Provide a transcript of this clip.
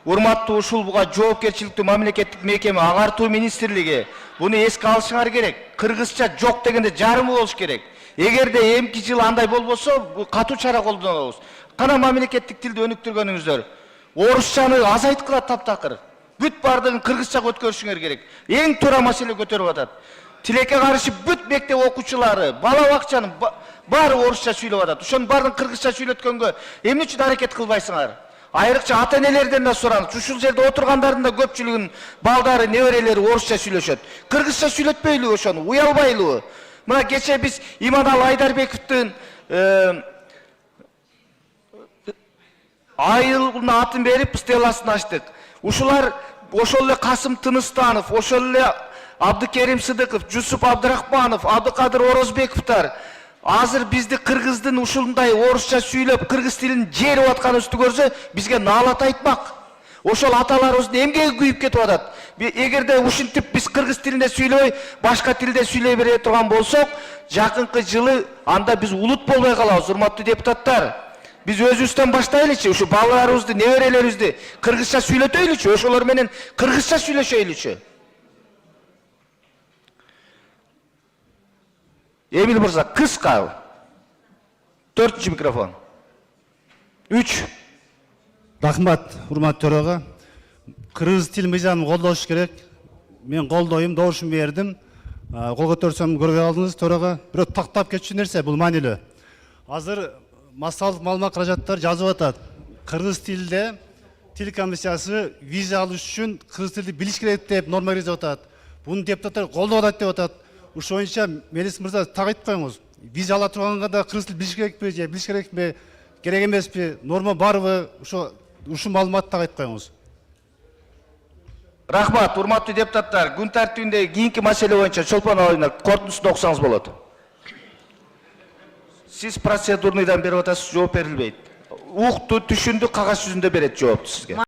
урматтуу ушул буга жоопкерчиликтүү мамлекеттик мекеме агартуу министрлиги буну эске алышыңар керек. Кыргызча жок дегенде жарымы болуш керек. Эгерде эмки жыл андай болбосо катуу чара колдонобуз. Кана мамлекеттик тилди өнүктүргөнүңүздөр. Орусчаны азайткыла таптакыр. Бүт бардыгын кыргызчага өткөрүшүңөр керек. Эң туура маселе көтөрүп атат. Тилекке каршы бүт мектеп окуучулары, бала бакчанын баары орусча сүйлөп атат. Ошонун баарын кыргызча сүйлөткөнгө эмне үчүн аракет кылбайсыңар? Айрыкча ата-энелерден да сураңыз. Ушул жерде отургандардын да көпчүлүгүнүн балдары, неберелери орусча сүйлөшөт. Кыргызча сүйлөтпөйлүбү ошону? Уялбайлыбы? Мына кече биз Иманалы Айдарбековдун айылына атын берип стелласын ачтык. Ушулар ошол эле Касым Тыныстанов, ошол эле Абдыкерим Сыдыков, Жусуп Абдрахманов, Абдыкадыр Орозбековтар азыр бизди кыргыздын ушундай орусча сүйлөп, кыргыз тилин жерип атканыбызды көрсө, бизге наалат айтмак. Ошол аталарыбыздын эмгеги күйүп кетип атат. Эгерде ушинтип биз кыргыз тилинде сүйлөбөй, башка тилде сүйлөй бере турган болсок, жакынкы жылы анда биз улут болбой калабыз, урматтуу депутаттар. Биз өзүбүздөн баштайлычы, ушу балаларыбызды, неберелерибизди кыргызча сүйлөтөйлүчү, ошолор менен кыргызча сүйлөшөйлүчү. Эмил мырза, кыска. 4-чү микрофон. 3. Рахмат, урматтуу төрага. Кыргыз тил мыйзамын колдош керек. Мен колдойм, добушун бердим. Кол көтөрсөм көрбөй калдыңыз, төрага. Бирок тактап кетчү нерсе бул маанилүү. Азыр массалык маалымат каражаттар жазып атат. Кыргыз тилде тил комиссиясы виза алыш үчүн кыргыз тилди билиш керек деп норма киргизип атат. Буну депутаттар колдоп атат деп атат. Ушул боюнча Мелис мырза так айтып коюңуз. Виза ала турганга да кыргыз тил билиш керекпи же билиш керекпи, керек эмеспи, норма барбы? Ушул маалыматты так айтып коюңуз. Рахмат, урматтуу депутаттар. Күн тартибинде кийинки маселе боюнча Чолпон айына корутундусун окусаңыз болот. Сиз процедурныйдан берип атасыз, жооп берилбейт. Укту, түшүндү, кагаз жүзүндө берет жоопту сизге.